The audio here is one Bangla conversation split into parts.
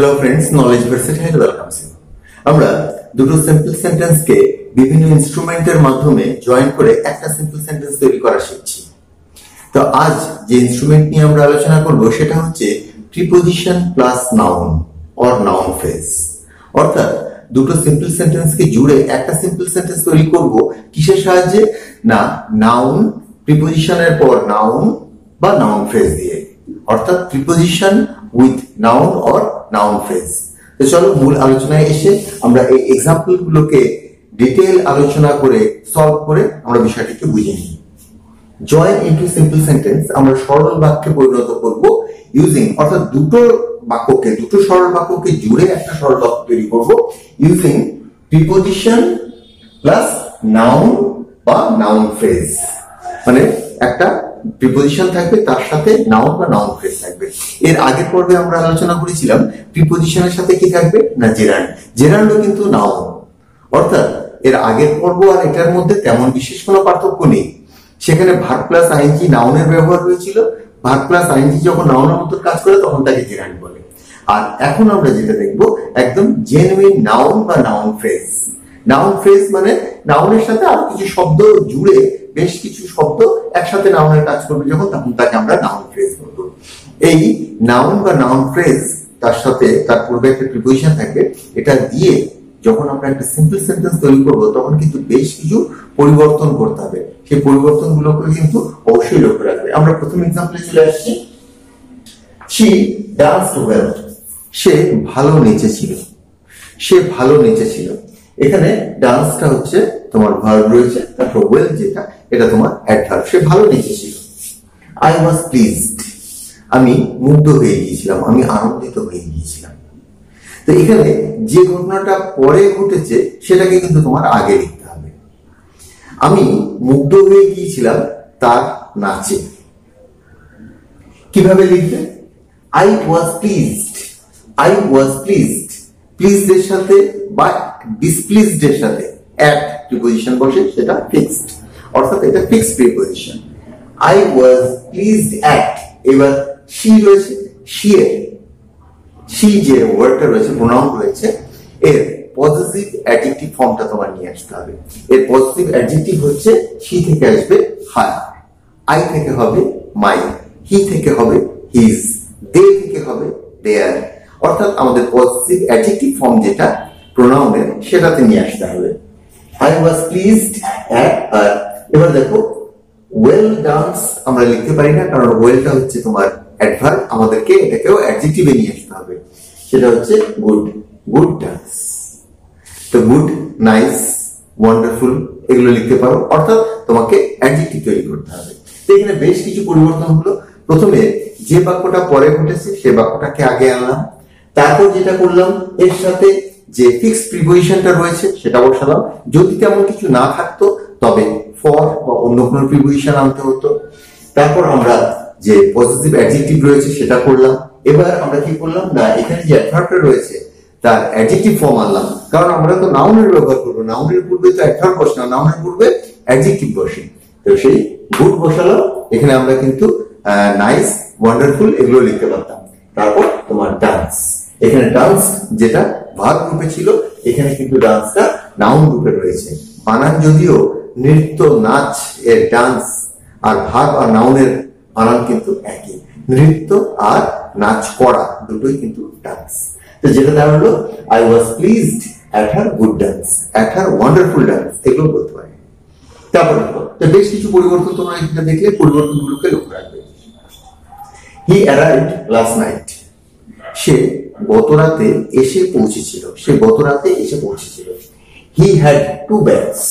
Hello friends, Knowledge Varsity welcome you. আমরা দুটো সিম্পল সেন্টেন্সকে বিভিন্ন ইনস্ট্রুমেন্টের মাধ্যমে জয়েন করে একটা সিম্পল সেন্টেন্স তৈরি করা শিখছি। তো আজ যে ইনস্ট্রুমেন্ট নিয়ে আমরা আলোচনা করব সেটা হচ্ছে preposition plus noun or noun phrase. অর্থাৎ দুটো সিম্পল সেন্টেন্সকে জুড়ে একটা সিম্পল সেন্টেন্স তৈরি করব কিসের সাহায্যে? না, নাউন প্রিপোজিশনের পর নাউন বা নাউন ফ্রেজ দিয়ে, অর্থাৎ preposition with noun or noun phrase. তো চলো মূল আলোচনায় এসে আমরা এই এক্সাম্পল গুলোকে ডিটেইল আলোচনা করে সলভ করে আমরা বিষয়টিকে বুঝে নিই। জয়েন ইনটু সিম্পল সেন্টেন্স আমরা সরল বাক্যে পরিণত করব ইউজিং, অর্থাৎ দুটো সরল বাক্যকে জুড়ে একটা সরল বাক্য তৈরি করব ইউজিং প্রিপোজিশন প্লাস নাউন বা নাউন ফ্রেজ। মানে একটা প্রিপোজিশন থাকবে, তার সাথে নাউন বা নাউন ফ্রেজ থাকবে। এর আগের পর্বে আমরা আলোচনা করেছিলাম প্রিপোজিশনের সাথে কি থাকবে না, জেরান্ড। জেরান্ডও কিন্তু নাউন। অর্থাৎ এর আগের পর্ব আর এটার মধ্যে তেমন বিশেষ কোনো পার্থক্য নেই। সেখানে ভার্ব প্লাস আইএনজি নাউনের ব্যবহার হয়েছিল। ভার্ব প্লাস আইএনজি যখন নাউনের মতো কাজ করে তখন তাকে জেরান্ড বলে। আর এখন আমরা যেটা দেখবো একদম জেনুইন নাউন বা নাউন ফ্রেজ। নাউন ফ্রেজ মানে নাউনের সাথে আরো কিছু শব্দ জুড়ে বেশ কিছু শব্দ একসাথে নাউনের কাজ করবে যখন, তখন তাকে আমরা নাউন ফ্রেজ বলবো। এই নাউন বা নাউন ফ্রেজ তার সাথে তার পূর্বে একটা প্রিপোজিশন থাকবে। এটা দিয়ে যখন আমরা একটা সিম্পল সেন্টেন্স তৈরি করবো তখন কিন্তু বেশ কিছু পরিবর্তন করতে হবে। সেই পরিবর্তন গুলোকে কিন্তু অবশ্যই লক্ষ্য রাখবে। আমরা প্রথম এক্সাম্পলে চলে আসছি। she danced well, সে ভালো নেচেছিল। সে ভালো নেচেছিল। এখানে ডান্সটা হচ্ছে তোমার ভার্ব রয়েছে, তারপর ওয়েল যেটা এটা তোমার অ্যাডভার্ব। সে ভালো নেচেছিল। I was pleased, আমি মুগ্ধ হয়ে গিয়েছিলাম, আমি আনন্দিত হয়ে গিয়েছিলাম। তো এখানে যে ঘটনাটা পরে ঘটেছে সেটাকে কিন্তু তোমার আগে লিখতে হবে। আমি মুগ্ধ হয়ে গিয়েছিলাম তার নাচে। কিভাবে লিখবে? I was pleased, I was pleased, pleased এর সাথে বা displeased এর সাথে at প্রিপোজিশন বসে, সেটা ফিক্সড, অর্থাৎ এটা fixed preposition. I was pleased at, এবার she রয়েছে, she যে ওয়ার্ডটা রয়েছে, প্রোনাউন রয়েছে, এর পজিটিভ অ্যাডজেক্টিভ ফর্মটা তোমার নিয়ে আসতে হবে। এর পজিটিভ অ্যাডজেক্টিভ হচ্ছে she থেকে আসবে her, I থেকে হবে my, he থেকে হবে his, they থেকে হবে their। অর্থাৎ আমাদের পজিটিভ অ্যাডজেক্টিভ ফর্ম যেটা প্রোনাউনের সেটাতে নিয়ে আসতে হবে। I was pleased at her। এবার দেখো ওয়েল ডান্স আমরা লিখতে পারি না, কারণ ওয়েলটা হচ্ছে তোমার অ্যাডভার্ব। আমাদেরকে এটাকেও অ্যাডজেক্টিভে নিয়ে আসতে হবে, সেটা হচ্ছে গুড, গুড ডান্স। তো গুড, নাইস, ওয়ান্ডারফুল এগুলো লিখতে পারো, অর্থাৎ তোমাকে অ্যাডজেক্টিভ তৈরি করতে হবে। তো এখানে বেশ কিছু পরিবর্তন হলো। প্রথমে যে বাক্যটা পরে ঘটেছে সে বাক্যটাকে আগে আনলাম, তারপর যেটা করলাম এর সাথে যে ফিক্সড প্রিপোজিশনটা রয়েছে সেটা বসালাম। যদি তেমন কিছু না থাকতো তবে ফর বা অন্য কোনো প্রিপোজিশন আনতে হতো। তারপর আমরা যে পজিটিভ অ্যাডজেক্টিভ রয়েছে সেটা করলাম। এবার আমরা কি করলাম না, এখানে যে অ্যাডভার্বটা রয়েছে তার অ্যাডজেক্টিভ ফর্ম আনলাম, কারণ আমরা তো নাউনের ব্যবহার করবো। নাউনের পূর্বে তো অ্যাডভার্ব বসে না, নাউনের পূর্বে অ্যাডজেক্টিভ বসে। তো সেই গুড বসালাম। এখানে আমরা কিন্তু নাইস, ওয়ান্ডারফুল এগুলো লিখতে পারতাম। তারপর তোমার ডান্স, এখানে ডান্স যেটা ভার্ব রূপে ছিল, এখানে কিন্তু ডান্সটা নাউন রূপে রয়েছে। বানান যদিও নৃত্য, নাচ এর ডান্স, আর ভার্ব আর নাউনের বানান কিন্তু একই। নৃত্য আর নাচ করা দুটোই কিন্তু ডান্স। তো যেটা দেওয়া হলো I was pleased at her good dance, at her wonderful dance, এগুলো বলতে পারি। তারপর তো বেশ কিছু পরিবর্তন তোমরা এখানে দেখলে, পরিবর্তনগুলোকে লক্ষ্য রাখবে। He arrived last night, সে গত রাতে এসে পৌঁছেছিল। সে গত রাতে এসে পৌঁছেছিল। He had two bags,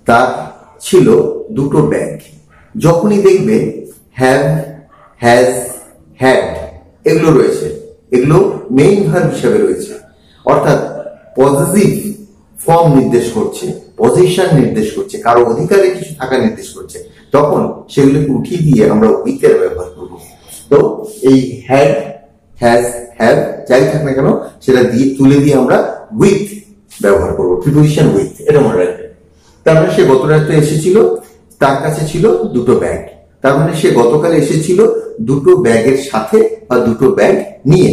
তার ছিল দুটো ব্যাগ। যখনই দেখবে have, has, had এগুলো রয়েছে, এগুলো মেইন ভার্ব হিসেবে রয়েছে, অর্থাৎ পজিটিভ ফর্ম নির্দেশ করছে, পজিশন নির্দেশ করছে, কারো অধিকারে কিছু থাকা নির্দেশ করছে, তখন সেগুলোকে উঠিয়ে দিয়ে আমরা উইথ এর ব্যবহার করব। তো এই হ্যাড, হ্যাজ, হ্যাভ যাই থাক না কেন সেটা দিয়ে তুলে দিয়ে আমরা উইথ ব্যবহার করবো, প্রিপোজিশন উইথ, এটা মনে রাখবে। তারপরে সে গত রাতে এসেছিল, তার কাছে ছিল দুটো ব্যাগ। তার মানে সে গতকাল এসেছিল দুটো ব্যাগের সাথে বা দুটো ব্যাগ নিয়ে।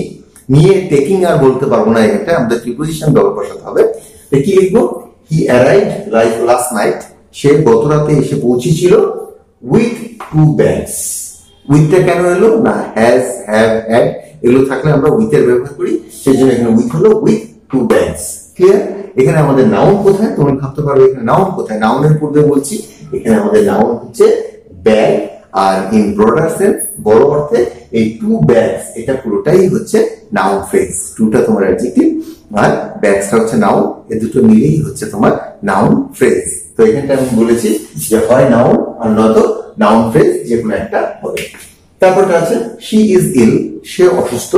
নিয়ে টেকিং আর বলতে পারবো না, এখানটা আমাদের প্রিপোজিশন ব্যবহার বসাতে হবে। কি লিখবো? হি অ্যারাইভড লাস্ট নাইট, সে গত রাতে এসে পৌঁছেছিল, উইথ 2 bags। উইথটা কেন এলো না, হ্যাজ, হ্যাভ, হ্যাড এগুলো থাকলে আমরা উইথ এর ব্যবহার করি, সেই জন্য এখানে উইথ হলো উইথ 2 bags। ক্লিয়ার? এখানে আমাদের নাউন কোথায়? তোমরা ভাবতে পারো এখানে নাউন কোথায়। নাউনের পূর্বে বলছি এখানে আমাদের নাউন হচ্ছে ব্যাগ, আর ইন ব্রডার সেন্স বড় অর্থে এই 2 bags এটা পুরোটাই হচ্ছে নাউন ফ্রেজ। 2টা তোমার অ্যাডজেক্টিভ আর ব্যাগসটা হচ্ছে নাউন, এই দুটো মিলেই হচ্ছে তোমার নাউন ফ্রেজ। তো এখানটা আমি বলেছি যে হয় নাউন আর নয়তো নাউন ফ্রেজ, যে কোনো একটা হবে। তারপরটা আছে শি ইজ ইল, সে অসুস্থ।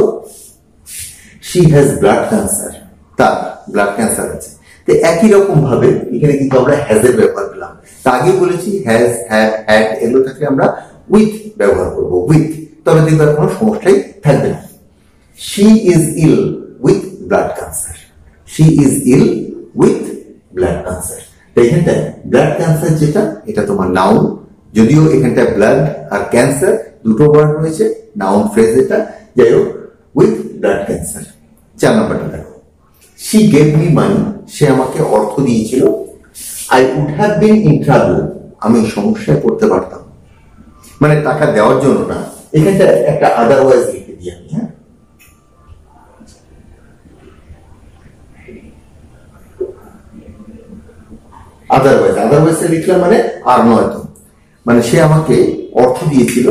শি হ্যাজ ব্লাড ক্যান্সার, তার ব্লাড ক্যান্সার আছে। তো একই রকম ভাবে এখানে কিন্তু আমরা হ্যাজ এর ব্যবহার করলাম। তা আগে বলেছি হ্যাজ, হ্যাভ, হ্যাড এগুলো থাকলে আমরা উইথ ব্যবহার করব, উইথ, তবে দেখবে আর কোনো সমস্যাই থাকবে না। She is ill with blood cancer, she is ill with blood cancer. তো এখানটায় ব্লাড ক্যান্সার যেটা, এটা তোমার নাউন, যদিও এখানটায় ব্লাড আর ক্যান্সার দুটো ওয়ার্ড রয়েছে, নাউন ফ্রেজ এটা, যাই হোক উইথ ব্লাড ক্যান্সার। 4 নম্বরটা দেখো, শি গেভ মি মানি, সে আমাকে অর্থ দিয়েছিল। I would have been in trouble, আমি সমস্যায় পড়তে পারতাম, মানে টাকা দেওয়ার জন্য না, এখানটা একটা আদারওয়াইজ লিখে দিই আমি। হ্যাঁ, আদারওয়াইজ লিখলাম মানে আর নয়তো, মানে সে আমাকে অর্থ দিয়েছিল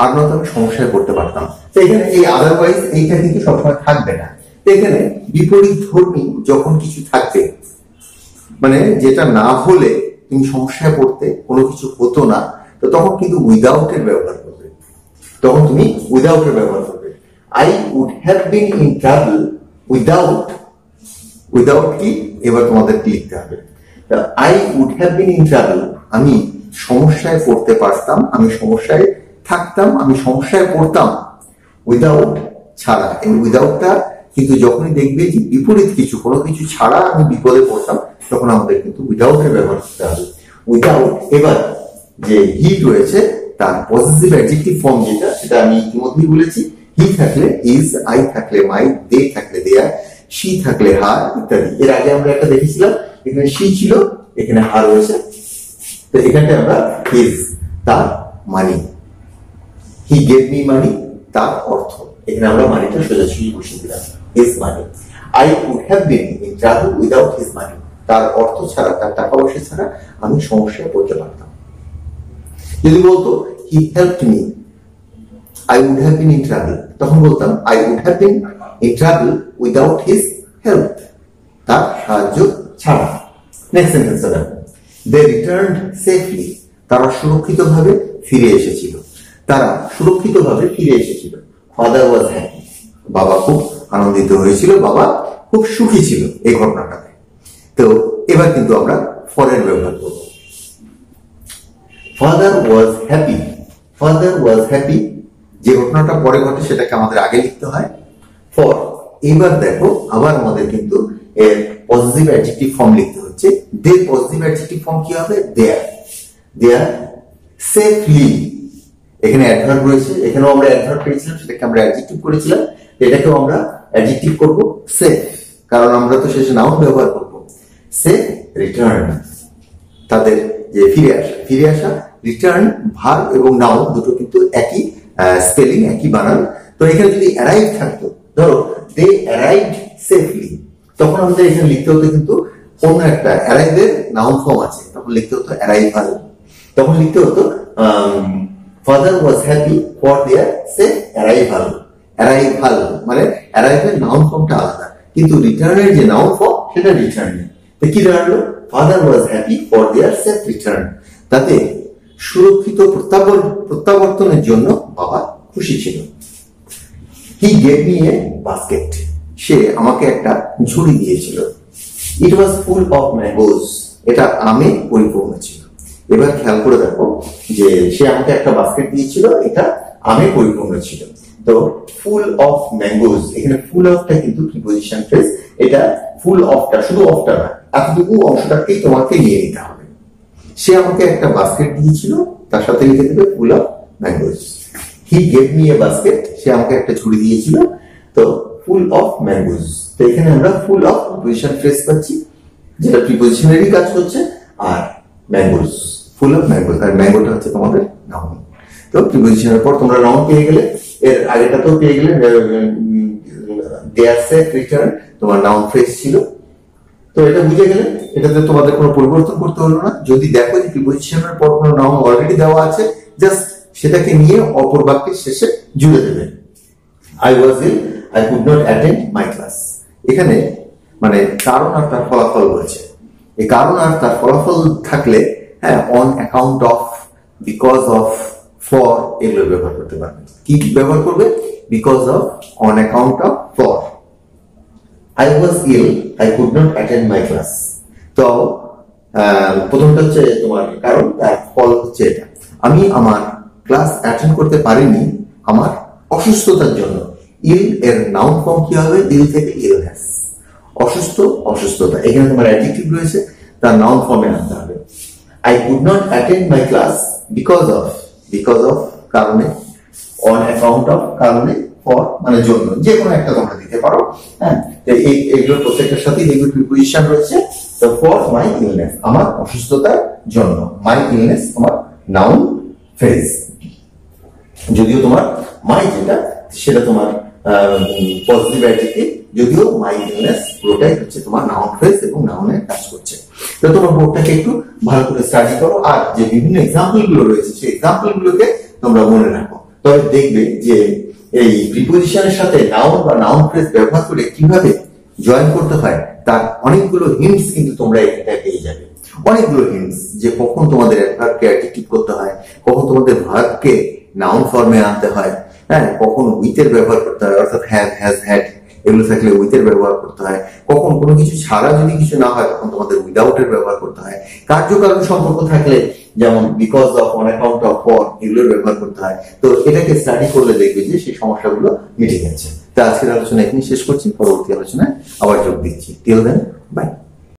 আর নয়তো আমি সমস্যায় পড়তে পারতাম। তো এখানে এই আদারওয়াইজ এইটা কিন্তু সবসময় থাকবে না। তো এখানে বিপরীত ধর্মী যখন কিছু থাকবে, মানে যেটা না হলে তুমি সমস্যায় পড়তে, কোনো কিছু হতো না, তো তখন কিন্তু উইদাউট এর ব্যবহার করবে, তখন তুমি উইদাউট এর ব্যবহার করবে। I would have been in trouble without, without কি এবার তোমাদের লিখতে হবে। I would have been in trouble, আমি সমস্যায় পড়তে পারতাম, আমি সমস্যায় থাকতাম, আমি সমস্যায় পড়তাম। উইদাউট ছাড়া, এই উইদাউটটা কিন্তু যখনই দেখবে যে বিপরীত কিছু, কোনো কিছু ছাড়া আমি বিপদে পড়তাম, তখন আমাদের কিন্তু উইদাউট এর ব্যবহার করতে হবে। উইদাউট, এবার যে হি রয়েছে তার পজিটিভ অ্যাডজেক্টিভ ফর্ম যেটা, সেটা আমি ইতিমধ্যেই বলেছি। হি থাকলে ইজ, আই থাকলে মাই, দে থাকলে দেয়ার, শি থাকলে হার ইত্যাদি। এর আগে আমরা একটা দেখেছিলাম, এখানে শি ছিল, এখানে হার রয়েছে। তো এখানটা আমরা হিজ, তার মানি, হি গেভ মি মানি, তার অর্থ, এখানে আমরা মানিটা সোজাসুজি বসিয়ে দিলাম, his money. I would have been in trouble without his money, তার অর্থ ছাড়া, তার টাকা পয়সা ছাড়া আমি সমস্যায় পড়তে পারতাম। যদি বলতো he helped me, I would have been in trouble, তখন বলতাম I would have been in trouble without his help, তার সাহায্য ছাড়া। নেক্সট সেন্টেন্সটা দেখো, দে রিটার্নড সেফলি, তারা সুরক্ষিতভাবে ফিরে এসেছিল, তারা সুরক্ষিতভাবে ফিরে এসেছিল। ফাদার ওয়াজ হ্যাপি, বাবা খুব আনন্দিত হয়েছিল, বাবা খুব সুখী ছিল এই ঘটনাটাতে। তো এবার কিন্তু আমরা ফরের ব্যবহার করব। Father was happy, father was happy, যে ঘটনাটা পরে ঘটে সেটাকে আমাদের আগে লিখতে হয় ফর। এবার দেখো আবার আমাদের কিন্তু এর পজিটিভ অ্যাডজেক্টিভ ফর্ম লিখতে হচ্ছে। দে পজিটিভ অ্যাডজেক্টিভ ফর্ম কি হবে? দেয়ার, দেয়ার সেফলি, এখানে অ্যাডভার্ব রয়েছে, এখানেও আমরা অ্যাডভার্ব পেয়েছিলাম, সেটাকে আমরা অ্যাডজেক্টিভ করেছিলাম, এটাকেও আমরা অ্যাডজেক্টিভ করব সেফ, কারণ আমরা তো শেষে নাউন ব্যবহার করব। সেফ রিটার্ন, তাদের যে ফিরে আসা, রিটার্ন ভার্ব এবং নাউন দুটো কিন্তু একই স্পেলিং, একই বানান। তো এখানে যদি অ্যারাইভ থাকতো, ধরো দে অ্যারাইভড সেফলি, তখন আমাদের এখানে লিখতে হতো কিন্তু কোন একটা অ্যারাইভের নাউন ফর্ম আছে, তখন লিখতে হতো অ্যারাইভাল, তখন লিখতে হতো father was happy for their safe arrival. Arrival মানে অ্যারাইভের নাউন ফর্মটা আলাদা, কিন্তু রিটার্নের যে নাউন ফর্ম সেটা রিটার্ন। তো কি দাঁড়ালো? Father was happy for their safe return, তাতে সুরক্ষিত প্রত্যাবর্তনের জন্য বাবা খুশি ছিল। He gave me a basket, সে আমাকে একটা ঝুড়ি দিয়েছিল। ইট ওয়াজ ফুল অফ ম্যাঙ্গোস, এটা আমে পরিপূর্ণ ছিল। এবার খেয়াল করে দেখো যে সে আমাকে একটা বাস্কেট দিয়েছিল, এটা আমে পরিপূর্ণ ছিল। তো ফুল অফ ম্যাঙ্গোস, এখানে ফুল অফটা কিন্তু প্রিপজিশন ফ্রেজ, এটা ফুল অফটা শুধু অফটা না, এতটুকু অংশটাকেই তোমাকে নিয়ে নিতে হবে। সে আমাকে একটা বাস্কেট দিয়েছিল, তার সাথে লিখে দেবে full of mangoes. He gave me a basket, সে আমাকে একটা ঝুড়ি দিয়েছিল। তো ফুল অফ ম্যাঙ্গোজ। তো এখানে আমরা ফুল অফ প্রিপোজিশন ফ্রেজ পাচ্ছি, যেটা প্রিপোজিশনেরই কাজ করছে, আর ম্যাঙ্গোজ ফুল অফ ম্যাঙ্গোজ, আর ম্যাঙ্গোটা হচ্ছে তোমাদের নাউন। তো প্রিপোজিশনের পর তোমরা নাউন পেয়ে গেলে, এর আগেটাতেও পেয়ে গেলে দেয়ার সেট রিটার্ন তোমার নাউন ফ্রেজ ছিল। তো এটা বুঝে গেলে, এটাতে তোমাদের কোনো পরিবর্তন করতে হলো না। যদি দেখো যে প্রিপোজিশনের পর কোনো নাউন অলরেডি দেওয়া আছে, জাস্ট সেটাকে নিয়ে অপর বাক্যের শেষে জুড়ে দেবে। I was ill, I could not attend my class. এখানে মানে কারণ আর তার ফলাফল বলছে। এই কারণ আর তার ফলাফল থাকলে, হ্যাঁ, on account of, because of, for এগুলো ব্যবহার করতে পারবে। কি ব্যবহার করবে? Because of, on account of, for. I was ill, I could not attend my class. তো প্রথমটা হচ্ছে তোমার কারণ, তার ফল হচ্ছে এটা, আমি আমার ক্লাস অ্যাটেন্ড করতে পারিনি আমার অসুস্থতার জন্য। ইল এর নাউন ফর্ম কি হবে? ইল থেকে ইলনেস, অসুস্থ, অসুস্থতা। এখানে তোমার অ্যাডজেক্টিভ রয়েছে, তার নাউন ফর্মে আনতে হবে। I could not attend my class because of কারণে, on account of কারণে, ফর মানে জন্য, যে কোনো একটা তোমরা দিতে পারো। হ্যাঁ, এইগুলোর প্রত্যেকটার সাথে এইগুলো প্রিপোজিশন রয়েছে। তো ফর মাই ইলনেস, আমার অসুস্থতার জন্য, মাই ইলনেস তোমার নাউন ফ্রেজ। যদিও তোমার মাই যেটা, সেটা তোমার পজিটিভ অ্যাডজেক্টিভ, যদিও মাই ইলনেস পুরোটাই হচ্ছে তোমার নাউন ফ্রেজ এবং নাউনের কাজ করছে। তো তোমার বোর্ডটাকে একটু ভালো করে স্টাডি করো, আর যে বিভিন্ন এক্সাম্পল গুলো রয়েছে সেই এক্সাম্পল গুলোকে তোমরা মনে রাখো। তবে দেখবে যে এই প্রিপোজিশনের সাথে নাউন বা নাউন ফ্রেজ ব্যবহার করে কিভাবে জয়েন করতে হয়, তার অনেকগুলো হিন্টস কিন্তু তোমরা এটা পেয়ে যাবে। অনেকগুলো হিন্টস, যে কখন তোমাদের অ্যাডভার্বকে অ্যাডজেক্টিভ করতে হয়, কখন তোমাদের ভার্বকে নাউন ফর্মে আনতে হয়, হ্যাঁ, কখন উইথের ব্যবহার করতে হয়, অর্থাৎ হ্যাভ, হ্যাজ, হ্যাড এগুলো থাকলে উইথের ব্যবহার করতে হয়, কখন কোনো কিছু ছাড়া যদি কিছু না হয় তখন তোমাদের উইদাউট এর ব্যবহার করতে হয়, কার্যকারণ সম্পর্ক থাকলে যেমন because of, on account of, for এগুলোর ব্যবহার করতে হয়। তো এটাকে স্টাডি করলে দেখবে যে সেই সমস্যাগুলো মিটে যাচ্ছে। তো আজকের আলোচনা এখানে শেষ করছি, পরবর্তী আলোচনায় আবার যোগ দিচ্ছি। টিল দেন।